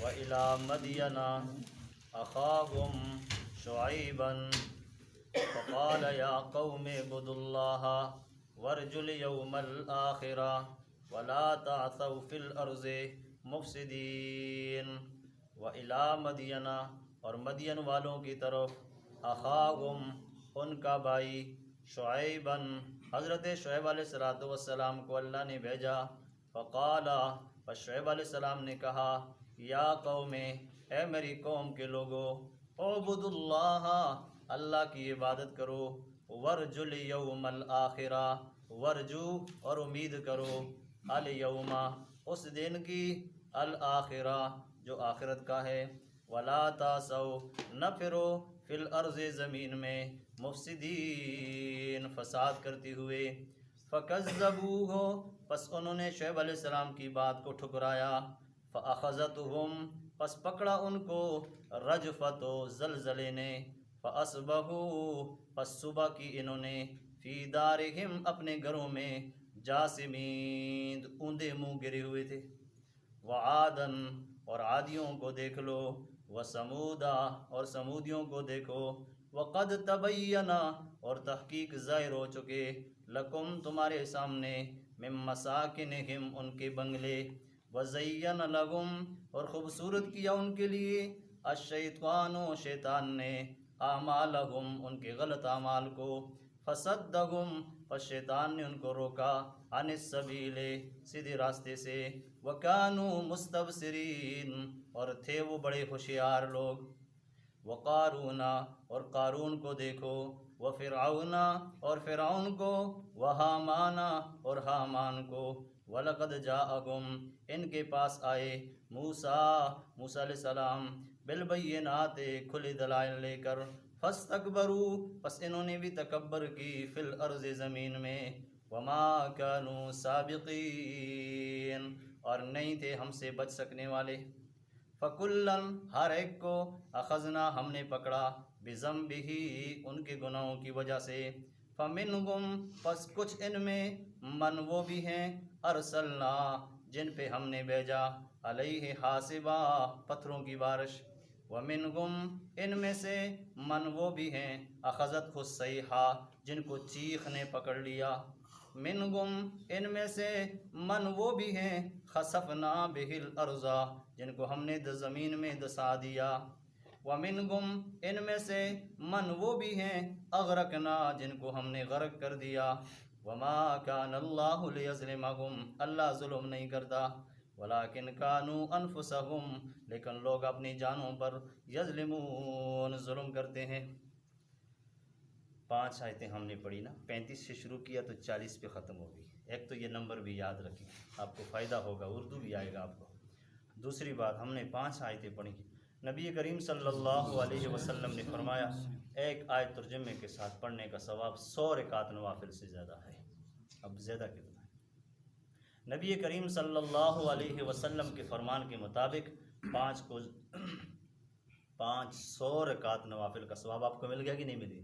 وإلى مدين أخاهم شعيبا فقال يا قوم اعبدوا الله وارجوا اليوم الآخرة ولا تعثوا في الأرض مفسدين وإلى مدین اور مدین والوں کی طرف اخاہم ان کا بھائی شعیباً حضرت شعیب علیہ السلام کو اللہ نے بھیجا فقال پس شعیب علیہ السلام نے کہا یا قوم اے میری قوم کے لوگوں اعبدوا اللہ اللہ کی عبادت کرو ورجو الیوم الآخرہ ورجو اور امید کرو الیوم اس دن کی الآخرہ جو آخرت کا ہے ولا تعثوا نہ پھرو فی الارض زمین میں مفسدین فساد کرتے ہوئے فکذبوہ پس انہوں نے شعیب علیہ السلام کی بات کو ٹھکرایا فاخذتہم پس پکڑا ان کو رجفت و زلزلے نے فاصبحوا پس صبح کی انہوں نے فی دارہم اپنے گھروں میں جاسمین اوندے منہ گرے ہوئے تھے وعادن اور عادیوں کو دیکھ لو وثمودا اور سمودیوں کو دیکھو وقد تبینا اور تحقیق ظاہر ہو چکے لکم تمہارے سامنے من مساکنہم ان کے بنگلے وزین لہم اور خوبصورت کیا ان کے لیے الشیطان و شیطان نے اعمالہم ان کے غلط اعمال کو فصدہم پس شیطان نے ان کو روکا عن السبیل سیدھے راستے سے وکانوا مستبصرین اور تھے وہ بڑے ہوشیار لوگ وقارون اور قارون کو دیکھو وفرعون اور فرعون کو وہامان اور حامان کو وَلَقَدْ جَاءَهُمْ ان کے پاس آئے موسیٰ علیہ السلام بالبینات کھلے دلائل لے کر فاستکبروا پس انہوں نے بھی تکبر کی فی الارض زمین میں وما كانوا سابقین اور نہیں تھے ہم سے بچ سکنے والے فَكُلًّا ہر ایک کو اخذنا ہم نے پکڑا بذنبہ ان کے گناہوں کی وجہ سے فَمِنْهُمْ پس کچھ ان میں من وہ بھی ہیں ارسلنا جن پہ ہم نے بھیجا علیہ حاسبا پتھروں کی بارش وَمِنْهُمْ ان میں سے من وہ بھی ہیں اخذت الصیحہ جن کو چیخ نے پکڑ لیا منہم ان میں سے من وہ بھی ہیں خسفنا بہ الارض جن کو ہم نے زمین میں دسا دیا ومنہم ان میں سے من وہ بھی ہیں اغرقنا جن کو ہم نے غرق کر دیا وما کان اللہ لیظلمہم اللہ ظلم نہیں کرتا ولیکن کانوا انفسہم لیکن لوگ اپنی جانوں پر یظلمون ظلم کرتے ہیں 5 آیتیں ہم نے پڑھی نا 35 سے شروع کیا تو 40 پہ ختم ہوگی ایک تو یہ نمبر بھی یاد رکھیں آپ کو فائدہ ہوگا اردو بھی آئے گا آپ کو دوسری بات ہم نے 5 آیتیں پڑھی نبی کریم صلی اللہ علیہ وسلم نے فرمایا ایک آیت ترجمے کے ساتھ پڑھنے کا ثواب 100 رکعت نوافل سے زیادہ ہے اب زیادہ کتنا ہے نبی کریم صلی اللہ علیہ وسلم کے فرمان کے مطابق 500 رکعت نوافل کا ثواب آپ کو مل گیا کہ نہیں ملی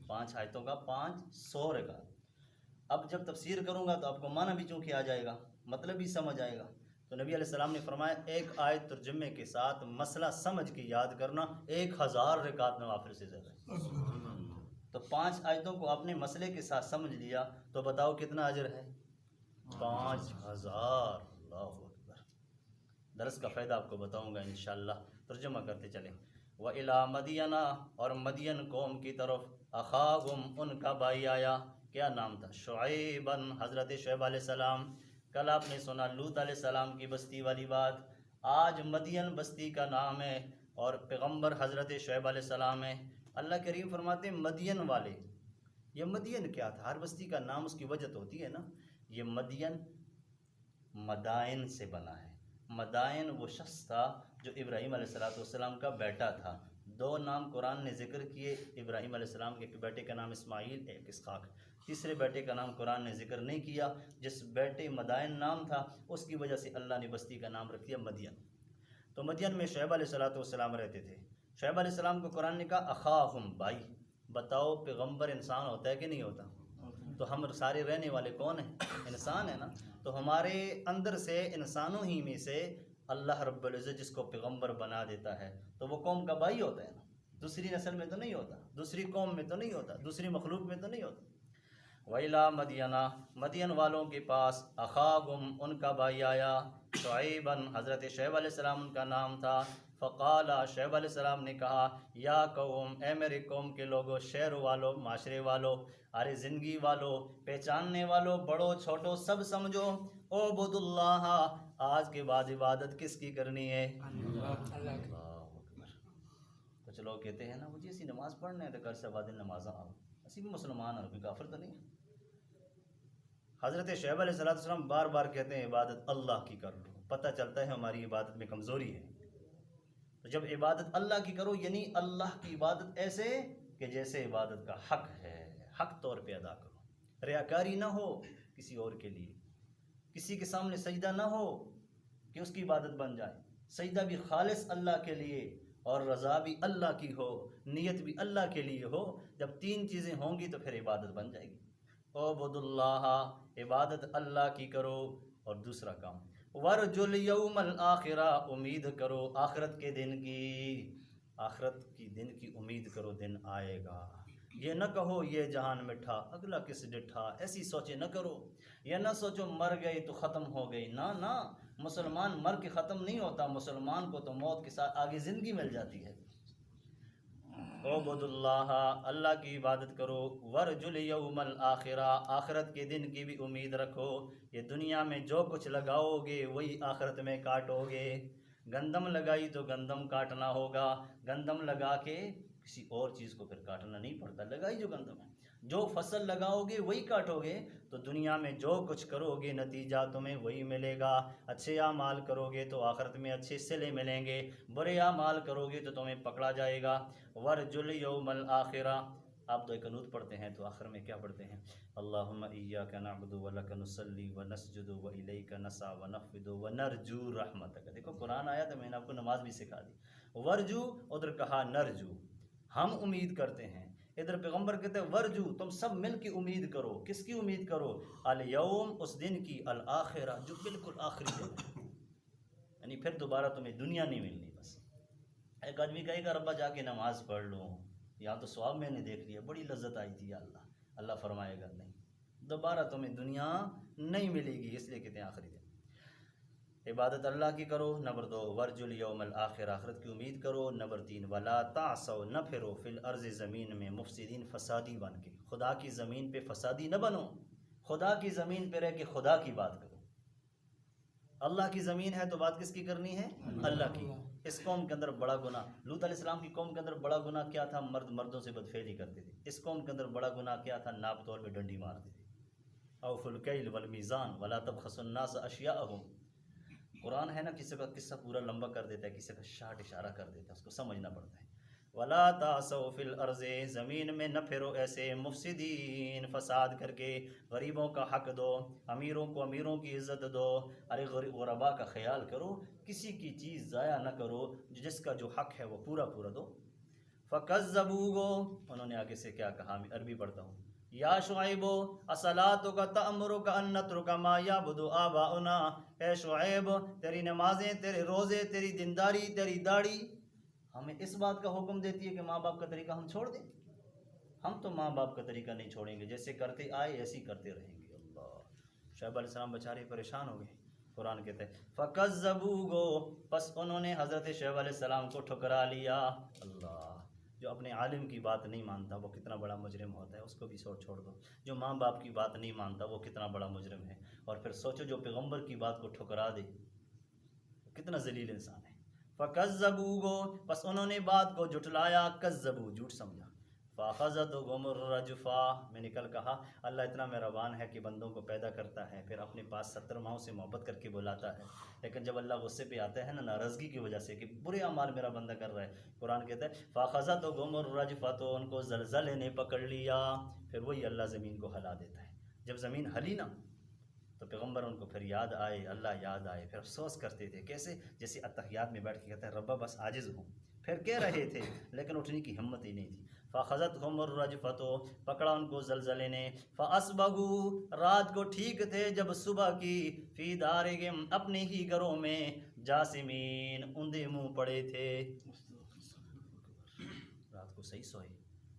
5 آیتوں کا 500 رکعت اب جب تفسیر کروں گا تو آپ کو معنی بھی چونکہ آ جائے گا مطلب بھی سمجھ آئے گا تو نبی علیہ السلام نے فرمایا ایک آیت ترجمے کے ساتھ مسئلہ سمجھ کے یاد کرنا 1000 رکعت نوافل سے زیادہ ہے تو 5 آیتوں کو آپ نے مسئلے کے ساتھ سمجھ لیا تو بتاؤ کتنا اجر ہے 5000 اللہ اکبر درس کا فائدہ آپ کو بتاؤں گا انشاءاللہ ترجمہ کرتے چلیں وَإِلَى مَدْيَنَ اور مدین قوم کی طرف اخاہم ان کا بھائی آیا کیا نام تھا شعیباً حضرت شعیب علیہ السلام کل آپ نے سنا لوط علیہ السلام کی بستی والی بات آج مدین بستی کا نام ہے اور پیغمبر حضرت شعیب علیہ السلام ہے اللہ کریم فرماتے ہیں مدین والے یہ مدین کیا تھا ہر بستی کا نام اس کی وجہ ہوتی ہے نا یہ مدین مدائن سے بنا ہے مدائن وہ شخص تھا جو ابراہیم علیہ السلام کا بیٹا تھا 2 نام قرآن نے ذکر کیے ابراہیم علیہ السلام کے ایک بیٹے کا نام اسماعیل ایک اسحاق تیسرے بیٹے کا نام قرآن نے ذکر نہیں کیا جس بیٹے مدائن نام تھا اس کی وجہ سے اللہ نے بستی کا نام رکھ دیا مدین تو مدین میں شعیب علیہ السلام رہتے تھے شعیب علیہ السلام کو قرآن نے کہا اخاہم بھائی بتاؤ پیغمبر انسان ہوتا ہے کہ نہیں ہوتا تو ہم سارے رہنے والے کون ہیں انسان ہیں نا تو ہمارے اندر سے انسانوں ہی میں سے اللہ رب العزت جس کو پیغمبر بنا دیتا ہے تو وہ قوم کا بھائی ہوتا ہے نا، دوسری نسل میں تو نہیں ہوتا، دوسری قوم میں تو نہیں ہوتا، دوسری مخلوق میں تو نہیں ہوتا۔ وَإِلَىٰ مَدْيَنَ، مدین والوں کے پاس، اخاہم ان کا بھائی آیا، شعیباً حضرت شعیب علیہ السلام ان کا نام تھا۔ فقال، شعیب علیہ السلام نے کہا، یا قوم، اے میرے قوم کے لوگو، شہر والو، معاشرے والو، ارے زندگی والو، پہچاننے والو، بڑو چھوٹو سب سمجھو، اعبدوا اللہ، آج کے بعد عبادت کس کی کرنی ہے؟ اللہ اکبر۔ کچھ لوگ کہتے ہیں نا وہ جی اسی نماز پڑھنے تو کر سے بعد نماز آؤ، اسی بھی مسلمان ہیں، کوئی کافر تو نہیں۔ حضرت شعیب علیہ السلام بار بار کہتے ہیں عبادت اللہ کی کر لو، پتہ چلتا ہے ہماری عبادت میں کمزوری ہے۔ تو جب عبادت اللہ کی کرو یعنی اللہ کی عبادت ایسے کہ جیسے عبادت کا حق ہے، حق طور پہ ادا کرو، ریاکاری نہ ہو کسی اور کے لیے، کسی کے سامنے سجدہ نہ ہو کہ اس کی عبادت بن جائے، سجدہ بھی خالص اللہ کے لیے اور رضا بھی اللہ کی ہو، نیت بھی اللہ کے لیے ہو۔ جب تین چیزیں ہوں گی تو پھر عبادت بن جائے گی۔ اعبدوا اللہ، عبادت اللہ کی کرو، اور دوسرا کام ورجو الیوم الآخرہ، امید کرو آخرت کے دن کی، آخرت کی دن کی امید کرو، دن آئے گا۔ یہ نہ کہو یہ جہان میں تھا اگلا کس ڈٹھا، ایسی سوچیں نہ کرو، یہ نہ سوچو مر گئی تو ختم ہو گئی، نہ نہ، مسلمان مر کے ختم نہیں ہوتا، مسلمان کو تو موت کے ساتھ آگے زندگی مل جاتی ہے۔ اعبدوا اللہ، اللہ کی عبادت کرو، ورجو الیوم الآخرہ، آخرت کے دن کی بھی امید رکھو۔ یہ دنیا میں جو کچھ لگاؤ گے وہی آخرت میں کاٹو گے۔ گندم لگائی تو گندم کاٹنا ہوگا، گندم لگا کے کسی اور چیز کو پھر کاٹنا نہیں پڑتا، لگائی جو گندم ہے، جو فصل لگاؤ گے وہی کاٹو گے۔ تو دنیا میں جو کچھ کرو گے نتیجہ تمہیں وہی ملے گا۔ اچھے اعمال کرو گے تو آخرت میں اچھے صلے ملیں گے، برے اعمال کرو گے تو تمہیں پکڑا جائے گا۔ ورجل یوم الآخرہ، آپ تو قنوت پڑھتے ہیں تو آخر میں کیا پڑھتے ہیں؟ اللہم ایاک نعبد ولک نصلی ونسجد والیک نسعی ونخفض ونرجو رحمتک۔ دیکھو قرآن آیا تو میں نے آپ کو نماز بھی سکھا دی۔ ورجو ادھر کہا نرجو، ہم امید کرتے ہیں، ادھر پیغمبر کہتے ہیں ورجو، تم سب مل کے امید کرو، کس کی امید کرو؟ الیوم، اس دن کی، الآخرہ، جو بالکل آخری دن ہے، یعنی پھر دوبارہ تمہیں دنیا نہیں ملنی۔ بس ایک آدمی کہے گا ربا جا کے نماز پڑھ لوں، یہاں تو ثواب میں نے دیکھ لیا، بڑی لذت آئی تھی یا اللہ، اللہ فرمائے گا نہیں، دوبارہ تمہیں دنیا نہیں ملے گی، اس لیے کہتے ہیں آخری دن۔ عبادت اللہ کی کرو۔ نمبر 2 ورجو الیوم الآخر، آخرت کی امید کرو۔ نمبر 3 ولا تعصوا، نہ پھرو، فی الارض، زمین میں، مفسدین، فسادی بن کے، خدا کی زمین پہ فسادی نہ بنو، خدا کی زمین پہ رہ کے خدا کی بات کرو۔ اللہ کی زمین ہے تو بات کس کی کرنی ہے؟ اللہ کی۔ اس قوم کے اندر بڑا گناہ، لوط علیہ السلام کی قوم کے اندر بڑا گناہ کیا تھا؟ مرد مردوں سے بدفعلی کرتے تھے۔ اس قوم کے اندر بڑا گناہ کیا تھا؟ ناپ تول میں ڈنڈی مارتے تھے۔ اوفوا الکیل والمیزان ولا تبخسوا الناس اشیاءہم۔ قرآن ہے نا، کسی کا قصہ پورا لمبا کر دیتا ہے، کسی کا شارٹ اشارہ کر دیتا ہے، اس کو سمجھنا پڑتا ہے۔ ولا تعصوا فی الارض، زمین میں نہ پھرو ایسے مفسدین، فساد کر کے، غریبوں کا حق دو، امیروں کو امیروں کی عزت دو، ارے غربا کا خیال کرو، کسی کی چیز ضائع نہ کرو، جس کا جو حق ہے وہ پورا پورا دو۔ فکذبوہ، انہوں نے آگے سے کیا کہا، میں عربی پڑھتا ہوں۔ یا شعیب اصلاتک تأمرک ان نترک ما یعبد آباؤنا، اے شعیب تیری نمازیں، تیرے روزے، تیری دینداری، تیری داڑھی ہمیں اس بات کا حکم دیتی ہے کہ ماں باپ کا طریقہ ہم چھوڑ دیں؟ ہم تو ماں باپ کا طریقہ نہیں چھوڑیں گے، جیسے کرتے آئے ایسے ہی کرتے رہیں گے۔ اللہ، شعیب علیہ السلام بیچارے پریشان ہو گئے۔ قرآن کہتے ہیں فکذبوہ، پس انہوں نے حضرت شعیب علیہ السلام کو ٹھکرا لیا۔ اللہ، جو اپنے عالم کی بات نہیں مانتا وہ کتنا بڑا مجرم ہوتا ہے، اس کو بھی چھوڑ دو۔ جو ماں باپ کی بات نہیں مانتا وہ کتنا بڑا مجرم ہے، اور پھر سوچو جو پیغمبر کی بات کو ٹھکرا دے کتنا ذلیل انسان ہے۔ فکذبوہ، پس انہوں نے بات کو جھٹلایا، کذبو، جھوٹ سمجھا۔ فاخذتہم الرجفہ، میں نے کل کہا اللہ اتنا مہربان ہے کہ بندوں کو پیدا کرتا ہے، پھر اپنے پاس 70 ماہوں سے محبت کر کے بلاتا ہے، لیکن جب اللہ غصے پہ آتا ہے نا، ناراضگی کی وجہ سے کہ برے اعمال میرا بندہ کر رہا ہے، قرآن کہتا ہے فاخذتہم الرجفہ، تو ان کو زلزلے نے پکڑ لیا، پھر وہی اللہ زمین کو ہلا دیتا ہے۔ جب زمین ہلی نا تو پیغمبر ان کو پھر یاد آئے، اللہ یاد آئے، پھر افسوس کرتے تھے، کیسے؟ جیسے اتحیات میں بیٹھ کے کہتے ہیں ربا بس عاجز ہوں، پھر کہہ رہے تھے لیکن اٹھنے کی ہمت ہی نہیں تھی۔ فَأَخَذَتْهُمُ الرَّجْفَةُ، پکڑا ان کو زلزلے نے، فَأَصْبَحُوا، رات کو ٹھیک تھے جب صبح کی، فی دارہم، اپنے ہی گھروں میں، جاسمین، اندھے منہ پڑے تھے۔ رات کو صحیح سوئے،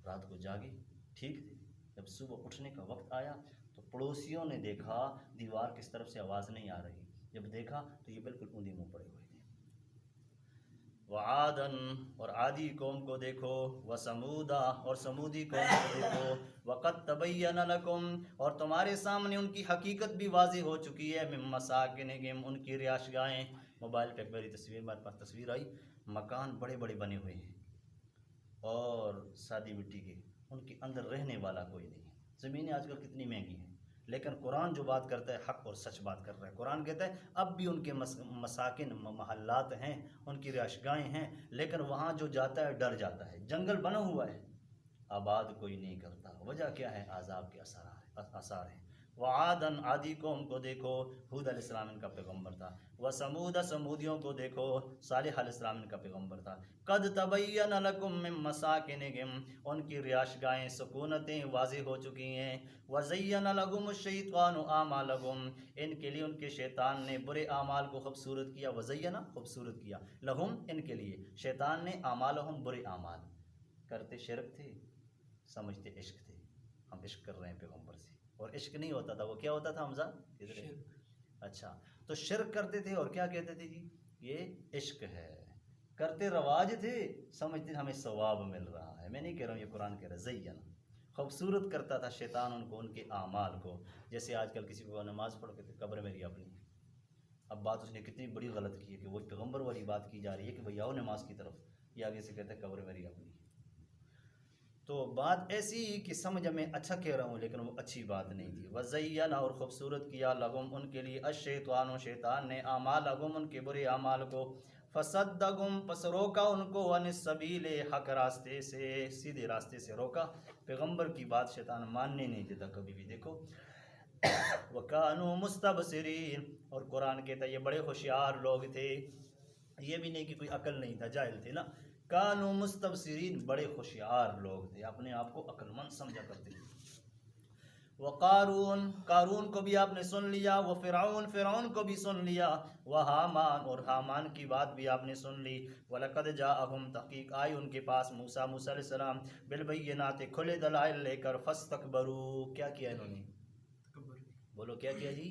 رات کو جاگے، ٹھیک تھے، جب صبح اٹھنے کا وقت آیا تو پڑوسیوں نے دیکھا دیوار کس طرف سے آواز نہیں آ رہی، جب دیکھا تو یہ بالکل اندھے منہ پڑے ہوئے تھے۔ وعادن، اور عادی قوم کو دیکھو، وثمودا، اور سمودی قوم کو دیکھو، وقد تبین لکم، اور تمہارے سامنے ان کی حقیقت بھی واضح ہو چکی ہے، من مساکنہم، ان کی رہائش گاہیں۔ موبائل پہ ایک بڑی تصویر، ہمارے پاس تصویر آئی، مکان بڑے بڑے بنے ہوئے ہیں اور سادی مٹی کے، ان کے اندر رہنے والا کوئی نہیں۔ زمینیں آج کل کتنی مہنگی ہیں، لیکن قرآن جو بات کرتا ہے حق اور سچ بات کر رہا ہے۔ قرآن کہتا ہے اب بھی ان کے مساکن، محلات ہیں، ان کی رہائش گاہیں ہیں، لیکن وہاں جو جاتا ہے ڈر جاتا ہے، جنگل بنا ہوا ہے، آباد کوئی نہیں کرتا۔ وجہ کیا ہے؟ عذاب کے آثار ہیں۔ وعادن، عادی قوم کو دیکھو، ہود علیہ السلام ان کا پیغمبر تھا۔ وثمود، سمودیوں کو دیکھو، صالح علیہ السلام ان کا پیغمبر تھا۔ قد تبین لکم من مساکنہم، ان کی رہائش گاہیں، سکونتیں واضح ہو چکی ہیں۔ وزین لہم الشیطان اعمالہم، ان کے لیے ان کے شیطان نے برے اعمال کو خوبصورت کیا۔ وزینہ، خوبصورت کیا، لہم، ان کے لیے، شیطان نے، اعمالہم، برے اعمال، کرتے شرک تھے، سمجھتے عشق تھے، ہم عشق کر رہے ہیں پیغمبر سے، اور عشق نہیں ہوتا تھا، وہ کیا ہوتا تھا حمزہ؟ اچھا، تو شرک کرتے تھے اور کیا کہتے تھے جی؟ یہ عشق ہے، کرتے رواج تھے، سمجھتے ہمیں ثواب مل رہا ہے۔ میں نہیں کہہ رہا ہوں، یہ قرآن کہہ رہا ہے، زین، خوبصورت کرتا تھا شیطان ان کو، ان کے اعمال کو۔ جیسے آج کل کسی کو نماز پڑھ کے قبر میری اپنی، اب بات اس نے کتنی بڑی غلط کی ہے کہ وہ پیغمبر والی بات کی جا رہی ہے کہ بھئی آؤ نماز کی طرف، یہ آگے سے کہتا ہے قبر میری اپنی۔ تو بات ایسی کہ سمجھ میں اچھا کہہ رہا ہوں لیکن وہ اچھی بات نہیں تھی۔ وزین، اور خوبصورت کیا، لہم، ان کے لیے، الشیطان، شیطان نے، اعمالہم، ان کے برے اعمال کو، فصدہم، پس روکا ان کو، عن السبیل، حق راستے سے، سیدھے راستے سے روکا۔ پیغمبر کی بات شیطان ماننے نہیں دیتا کبھی بھی، دیکھو۔ وَكَانُوا مُسْتَبْصِرِينَ، اور قرآن کہتا ہے یہ بڑے ہوشیار لوگ تھے، یہ بھی نہیں کہ کوئی عقل نہیں تھا، جاہل تھے نا، کانوا مستبصرین، بڑے ہوشیار لوگ تھے، اپنے آپ کو عقل مند سمجھا کرتے تھے۔ وقارون، قارون کو بھی آپ نے سن لیا، وفرعون، فرعون کو بھی سن لیا، وحامان، اور حامان کی بات بھی آپ نے سن لی۔ وَلَقَدْ جَاءَهُمْ، تحقیق آئی ان کے پاس، موسیٰ علیہ السلام، بالبینات، کھلے دلائل لے کر، فاستکبروا، کیا کیا انہوں نے؟ بولو کیا کیا جی؟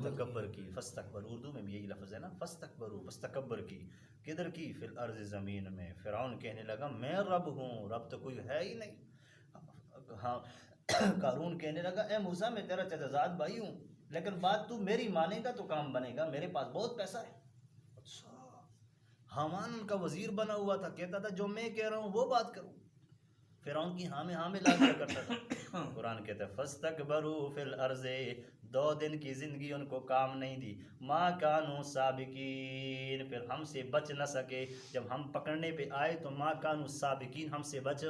تکبر کی، فاستکبر، اردو میں بھی یہی لفظ ہے نا، فاستکبروا، بس تکبر کی، کدھر کی؟ فی الارض، زمین میں۔ فرعون کہنے لگا میں رب ہوں، رب تو کوئی ہے ہی نہیں۔ ہاں، قارون کہنے لگا اے موسیٰ میں تیرا چچزاد بھائی ہوں، لیکن بات تو میری مانے گا تو کام بنے گا، میرے پاس بہت پیسہ ہے۔ اچھا، حامان ان کا وزیر بنا ہوا تھا، کہتا تھا جو میں کہہ رہا ہوں وہ بات کروں، فرعون کی ہاں میں لا دیا کرتا تھا۔ قرآن کہتا ہے فاستکبروا فی الارض، 2 دن کی زندگی ان کو کام نہیں دی، ما کانوا سابقین، پھر ہم سے بچ نہ سکے، جب ہم پکڑنے پہ آئے تو ما کانوا سابقین، ہم سے بچ،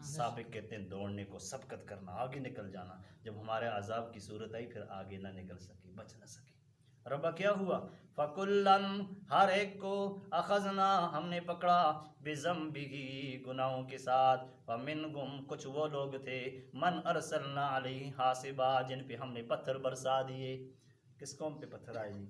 سابق کہتے ہیں دوڑنے کو، سبقت کرنا، آگے نکل جانا، جب ہمارے عذاب کی صورت آئی پھر آگے نہ نکل سکے، بچ نہ سکے۔ ربا کیا ہوا؟ فَكُلًّا، ہر ایک کو، اخذنا، ہم نے پکڑا، بِذَنبِهِ، گناہوں کے ساتھ، وَمِنْهُمْ، کچھ وہ لوگ تھے، من ارسلنا علیہ حاصبا، جن پہ ہم نے پتھر برسا دیے۔ کس قوم پہ پتھر آئے جی؟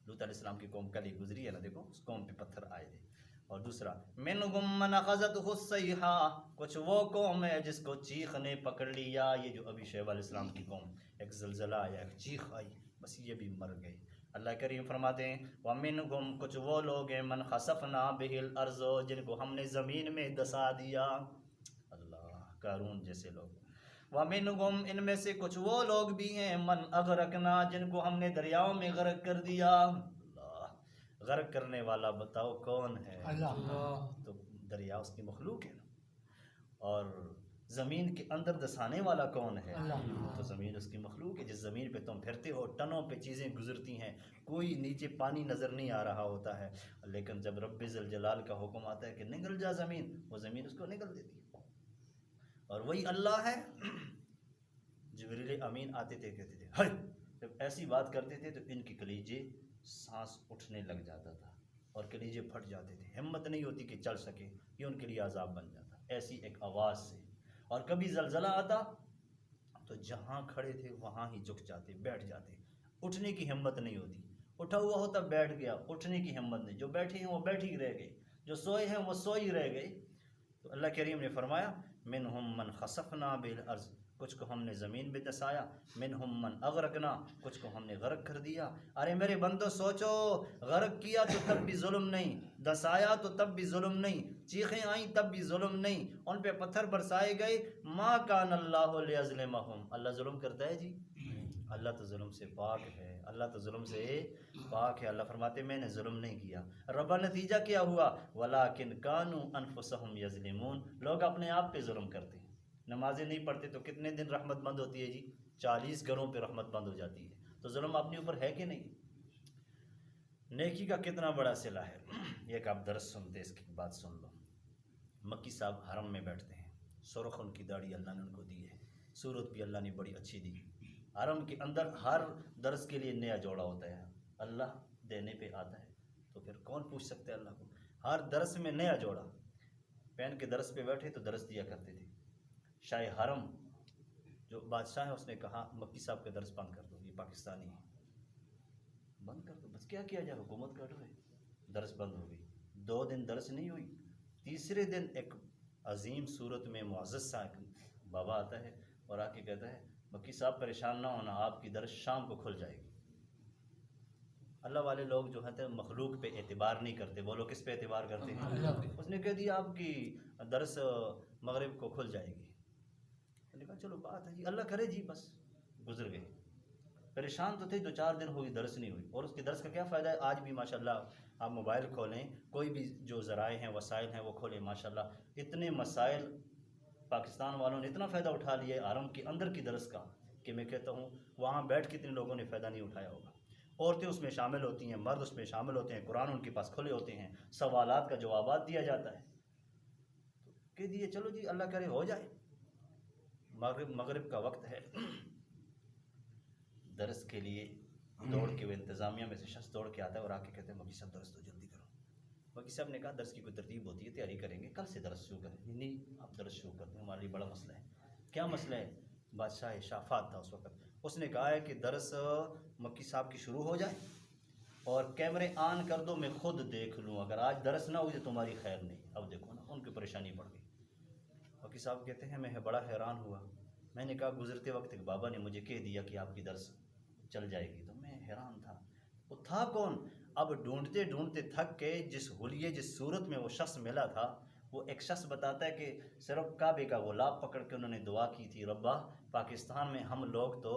لوط علیہ السلام کی قوم کل ہی گزری ہے نا، دیکھو اس قوم پہ پتھر آئے تھے۔ اور دوسرا منہم من اخذتہ الصیحہ، کچھ وہ قوم ہے جس کو چیخ نے پکڑ لیا، یہ جو ابھی شعیب علیہ السلام کی قوم، ایک زلزلہ آیا، ایک چیخ آئی، بس یہ بھی مر گئے۔ اللہ کریم فرماتے ہیں وَمِنْهُمْ، کچھ وہ لوگ ہیں، من خسفنا بِهِ الْأَرْضُ، جن کو ہم نے زمین میں دسا دیا، اللہ، قارون جیسے لوگ۔ وَمِنْهُمْ، ان میں سے کچھ وہ لوگ بھی ہیں، من اغرقنا، جن کو ہم نے دریاؤں میں غرق کر دیا۔ اللہ، غرق کرنے والا بتاؤ کون ہے؟ اللہ۔ تو دریا اس کی مخلوق ہے نا، اور زمین کے اندر دسانے والا کون ہے؟ تو زمین اس کی مخلوق ہے، جس زمین پہ تم پھرتے ہو ٹنوں پہ چیزیں گزرتی ہیں، کوئی نیچے پانی نظر نہیں آ رہا ہوتا ہے، لیکن جب رب ذوالجلال کا حکم آتا ہے کہ نگل جا زمین، وہ زمین اس کو نگل دیتی ہے، اور وہی اللہ ہے۔ جبریل امین آتے تھے، کہتے تھے ہائے جب ایسی بات کرتے تھے تو ان کے کلیجے سانس اٹھنے لگ جاتا تھا اور کلیجے پھٹ جاتے تھے، ہمت نہیں ہوتی کہ چل سکے، یہ ان کے لیے عذاب بن جاتا ایسی ایک آواز سے۔ اور کبھی زلزلہ آتا تو جہاں کھڑے تھے وہاں ہی جھک جاتے، بیٹھ جاتے، اٹھنے کی ہمت نہیں ہوتی۔ اٹھا ہوا ہوتا بیٹھ گیا، اٹھنے کی ہمت نہیں، جو بیٹھے ہیں وہ بیٹھ ہی رہ گئے، جو سوئے ہیں وہ سوئے ہی رہ گئے۔ تو اللہ کریم نے فرمایا منہم من خسفنا بالارض، کچھ کو ہم نے زمین پہ دسایا، منہم من اغرقنا، کچھ کو ہم نے غرق کر دیا۔ ارے میرے بندو سوچو، غرق کیا تو تب بھی ظلم نہیں، دسایا تو تب بھی ظلم نہیں، چیخیں آئیں تب بھی ظلم نہیں، ان پہ پتھر برسائے گئے، ما کان اللہ لیظلمہم، اللہ ظلم کرتا ہے جی؟ اللہ تو ظلم سے پاک ہے، اللہ تو ظلم سے پاک ہے۔ اللہ فرماتے میں نے ظلم نہیں کیا۔ ربا نتیجہ کیا ہوا؟ وَلَٰكِنْ كَانُوا أَنفُسَهُمْ يَظْلِمُونَ، لوگ اپنے آپ پہ ظلم کرتے ہیں۔ نمازیں نہیں پڑھتے تو کتنے دن رحمت بند ہوتی ہے جی؟ 40 گھروں پہ رحمت بند ہو جاتی ہے۔ تو ظلم اپنے اوپر ہے کہ نہیں؟ نیکی کا کتنا بڑا صلہ ہے۔ ایک آپ درس سنتے، اس کی بات سن لو۔ مکی صاحب حرم میں بیٹھتے ہیں، سرخ ان کی داڑھی اللہ نے ان کو دی ہے، صورت بھی اللہ نے بڑی اچھی دی۔ حرم کے اندر ہر درس کے لیے نیا جوڑا ہوتا ہے، اللہ دینے پہ آتا ہے تو پھر کون پوچھ سکتا ہے اللہ کو؟ ہر درس میں نیا جوڑا پہن کے درس پہ بیٹھے تو درس دیا کرتے تھے۔ شاہ حرم جو بادشاہ ہے اس نے کہا مکی صاحب کا درس بند کر دو، یہ پاکستانی ہے، بند کر دو، بس کیا کیا جائے، حکومت کر رہے، درس بند ہو گئی۔ 2 دن درس نہیں ہوئی، تیسرے دن ایک عظیم صورت میں معزز سا بابا آتا ہے اور آ کے کہتا ہے مکی صاحب پریشان نہ ہونا، آپ کی درس شام کو کھل جائے گی۔ اللہ والے لوگ جو ہیں مخلوق پہ اعتبار نہیں کرتے، وہ لوگ کس پہ اعتبار کرتے ہیں؟ اس نے کہہ دیا آپ کی درس مغرب کو کھل جائے گی۔ میں نے کہا چلو بات ہے جی، اللہ کرے جی، بس گزر گئے۔ پریشان تو تھے، 2-4 دن ہوئی درس نہیں ہوئی، اور اس کے درس کا کیا فائدہ ہے؟ آج بھی ماشاءاللہ آپ موبائل کھولیں، کوئی بھی جو ذرائع ہیں وسائل ہیں وہ کھولیں، ماشاءاللہ اتنے مسائل پاکستان والوں نے اتنا فائدہ اٹھا لیا ہے حرم کے اندر کی درس کا کہ میں کہتا ہوں وہاں بیٹھ کے اتنے لوگوں نے فائدہ نہیں اٹھایا ہوگا۔ عورتیں اس میں شامل ہوتی ہیں، مرد اس میں شامل ہوتے ہیں، قرآن ان کے پاس کھلے ہوتے ہیں، سوالات کا جوابات دیا جاتا ہے۔ تو کہہ دیے چلو جی اللہ کرے ہو جائے۔ مغرب کا وقت ہے، درس کے لیے دوڑ کے وہ انتظامیہ میں سے شخص دوڑ کے آتا ہے اور آ کے کہتے ہیں مکی صاحب درس تو جلدی کرو۔ مکی صاحب نے کہا درس کی کوئی ترتیب ہوتی ہے، تیاری کریں گے، کل سے درس شروع کریں۔ نہیں آپ درس شروع کرتے ہیں، ہمارے لیے بڑا مسئلہ ہے۔ کیا مسئلہ ہے؟ بادشاہ شافات تھا اس وقت، اس نے کہا ہے کہ درس مکی صاحب کی شروع ہو جائے اور کیمرے آن کر دو، میں خود دیکھ لوں، اگر آج درس نہ ہوئی تو تمہاری خیر نہیں۔ اب دیکھو نا ان کی پریشانی بڑھ گئی۔ مکی صاحب کہتے ہیں میں بڑا حیران ہوا، میں نے کہا گزرتے وقت ایک بابا نے مجھے کہہ دیا کہ آپ کی درس چل جائے گی، تو میں حیران تھا وہ تھا کون؟ اب ڈھونڈتے ڈھونڈتے تھک کے جس حلیے جس صورت میں وہ شخص ملا تھا، وہ ایک شخص بتاتا ہے کہ صرف کعبے کا غلاف پکڑ کے انہوں نے دعا کی تھی، ربا پاکستان میں ہم لوگ تو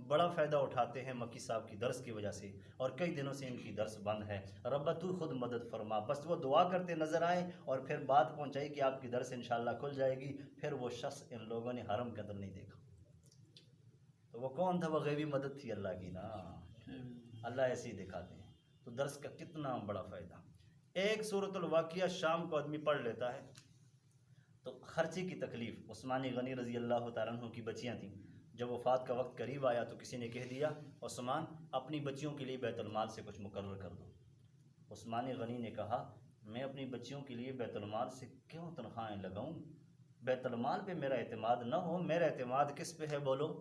بڑا فائدہ اٹھاتے ہیں مکی صاحب کی درس کی وجہ سے، اور کئی دنوں سے ان کی درس بند ہے، ربا تو خود مدد فرما۔ بس وہ دعا کرتے نظر آئے اور پھر بات پہنچائی کہ آپ کی درس انشاءاللہ کھل جائے گی، پھر وہ شخص ان لوگوں نے حرم کے اندر نہیں دیکھا۔ تو وہ کون تھا؟ وہ غیبی مدد تھی اللہ کی نا، اللہ ایسے ہی دکھاتے ہیں۔ تو درس کا کتنا بڑا فائدہ۔ ایک سورۃ الواقعہ شام کو آدمی پڑھ لیتا ہے تو خرچے کی تکلیف۔ عثمان غنی رضی اللہ تعالیٰ عنہ کی بچیاں تھیں، جب وفات کا وقت قریب آیا تو کسی نے کہہ دیا عثمان اپنی بچیوں کے لیے بیت المال سے کچھ مقرر کر دو۔ عثمان غنی نے کہا میں اپنی بچیوں کے لیے بیت المال سے کیوں تنخواہیں لگاؤں؟ بیت المال پہ میرا اعتماد نہ ہو، میرا اعتماد کس پہ ہے بولو؟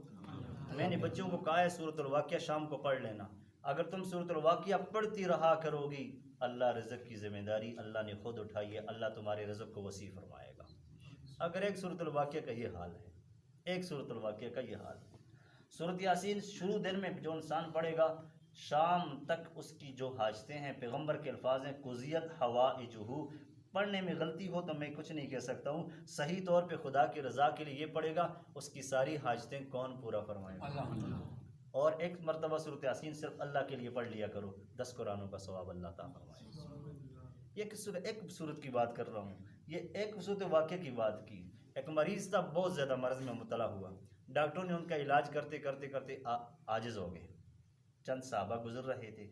میں نے بچوں کو کہا ہے سورۃ الواقعہ شام کو پڑھ لینا، اگر تم سورۃ الواقعہ پڑھتی رہا کرو گی، اللہ رزق کی ذمہ داری اللہ نے خود اٹھائی ہے، اللہ تمہارے رزق کو وسیع فرمائے گا۔ اگر ایک سورۃ الواقعہ کا یہ حال ہے، ایک سورۃ الواقعہ کا یہ حال ہے۔ سورۃ یاسین شروع دن میں جو انسان پڑھے گا، شام تک اس کی جو حاجتیں ہیں، پیغمبر کے الفاظ ہیں قضیت حوائجہ، پڑھنے میں غلطی ہو تو میں کچھ نہیں کہہ سکتا ہوں، صحیح طور پہ خدا کی رضا کے لیے یہ پڑھے گا، اس کی ساری حاجتیں کون پورا فرمائے گا؟ اور ایک مرتبہ سورۃ یاسین صرف اللہ کے لیے پڑھ لیا کرو، 10 قرآنوں کا ثواب اللہ تعالیٰ فرمائے گا۔ یہ ایک صورت کی بات کر رہا ہوں، یہ ایک صورت واقعہ کی بات کی۔ ایک مریض تھا، بہت زیادہ مرض میں مبتلا ہوا، ڈاکٹروں نے ان کا علاج کرتے کرتے کرتے عاجز ہو گئے۔ چند صحابہ گزر رہے تھے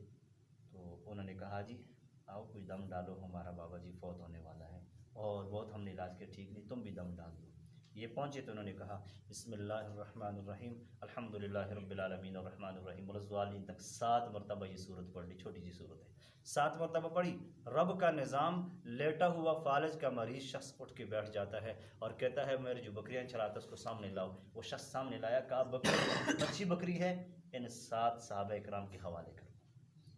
تو انہوں نے کہا جی آؤ کچھ دم ڈالو، ہمارا بابا جی فوت ہونے والا ہے اور بہت ہم نے علاج کیا ٹھیک نہیں، تم بھی دم ڈال دو۔ یہ پہنچے تو انہوں نے کہا بسم اللہ الرحمن الرحیم الحمدللہ رب العالمین الرحمن الرحیم والضالین تک 7 مرتبہ یہ صورت پڑھ لی، چھوٹی سی صورت ہے، 7 مرتبہ پڑھی۔ رب کا نظام، لیٹا ہوا فالج کا مریض شخص اٹھ کے بیٹھ جاتا ہے اور کہتا ہے میرے جو بکریاں چراتا ہے اس کو سامنے لاؤ۔ وہ شخص سامنے لایا، کہا بکری اچھی بکری ہے، ان 7 صحابہ اکرام کے حوالے کر دو،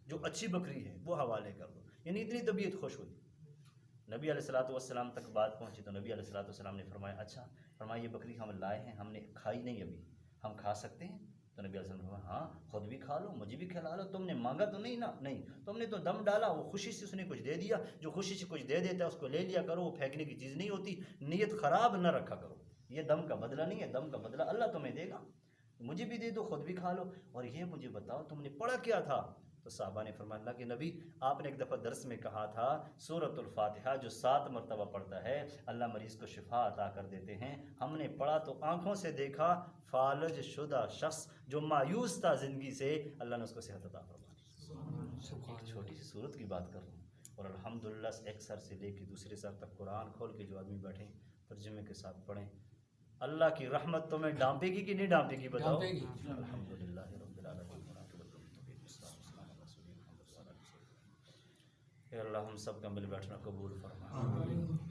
جو اچھی بکری ہے وہ حوالے کر دو، یعنی اتنی طبیعت خوش ہوئی۔ نبی علیہ الصلوۃ والسلام تک بات پہنچی تو نبی علیہ الصلوۃ والسلام نے فرمایا اچھا، فرمایا یہ بکری ہم لائے ہیں، ہم نے کھائی نہیں ابھی، ہم کھا سکتے ہیں؟ تو نبی علیہ السلام نے فرمایا ہاں خود بھی کھا لو، مجھے بھی کھلا لو، تم نے مانگا تو نہیں نا؟ نہیں، تم نے تو دم ڈالا، وہ خوشی سے اس نے کچھ دے دیا، جو خوشی سے کچھ دے دیتا ہے اس کو لے لیا کرو، وہ پھینکنے کی چیز نہیں ہوتی، نیت خراب نہ رکھا کرو، یہ دم کا بدلہ نہیں ہے، دم کا بدلہ اللہ تمہیں دے گا، مجھے بھی دے دو، خود بھی کھا لو، اور یہ مجھے بتاؤ تم نے پڑھا کیا تھا؟ تو صحابہ نے فرمایا اللہ کے نبی آپ نے ایک دفعہ درس میں کہا تھا سورۃ الفاتحہ جو 7 مرتبہ پڑھتا ہے اللہ مریض کو شفا عطا کر دیتے ہیں، ہم نے پڑھا تو آنکھوں سے دیکھا، فالج شدہ شخص جو مایوس تھا زندگی سے، اللہ نے اس کو صحت عطا فرما دی۔ ایک چھوٹی سی صورت کی بات کر رہا ہوں، اور الحمدللہ ایک سر سے لے کے دوسرے سر تک قرآن کھول کے جو آدمی بیٹھیں ترجمے کے ساتھ پڑھیں، اللہ کی رحمت تمہیں ڈانپے گی کہ نہیں ڈانپے گی؟ بتاؤ۔ الحمدللہ رب العالمین۔ اے اللہ ہم سب کا مل بیٹھنا قبول فرما،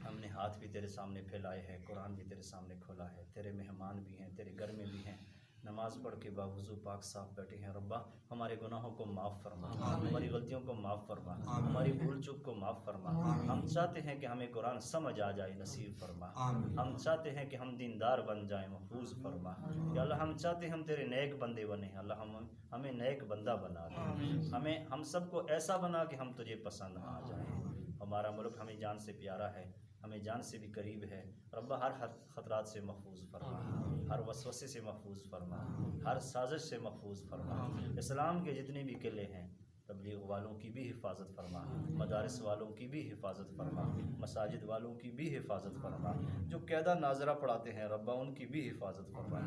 ہم نے ہاتھ بھی تیرے سامنے پھیلائے ہیں، قرآن بھی تیرے سامنے کھولا ہے، تیرے مہمان بھی ہیں، تیرے گھر میں بھی ہیں، نماز پڑھ کے باوضو پاک صاف بیٹھے ہیں، ربا ہمارے گناہوں کو معاف فرما، ہماری غلطیوں کو معاف فرما، ہماری بھول چوک کو معاف فرما، ہم چاہتے ہیں کہ ہمیں قرآن سمجھ آ جائے، نصیب فرما، ہم چاہتے ہیں کہ ہم دیندار بن جائیں، محفوظ فرما، یا اللہ ہم چاہتے ہیں ہم تیرے نیک بندے بنیں، اللہ ہمیں نیک بندہ بنا دے، ہم سب کو ایسا بنا کہ ہم تجھے پسند آ جائیں۔ ہمارا ملک ہمیں جان سے پیارا ہے، ہمیں جان سے بھی قریب ہے، ربا ہر خطرات سے محفوظ فرما، ہر وسوسے سے محفوظ فرما، ہر سازش سے محفوظ فرما، اسلام کے جتنے بھی قلعے ہیں تبلیغ والوں کی بھی حفاظت فرما، مدارس والوں کی بھی حفاظت فرما، مساجد والوں کی بھی حفاظت فرما، جو قاعدہ ناظرہ پڑھاتے ہیں ربا ان کی بھی حفاظت فرما۔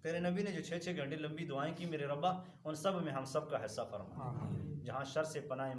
تیرے نبی نے جو 6 گھنٹے لمبی دعائیں کی میرے ربا ان سب میں ہم سب کا حصہ فرما، جہاں شر سے پناہ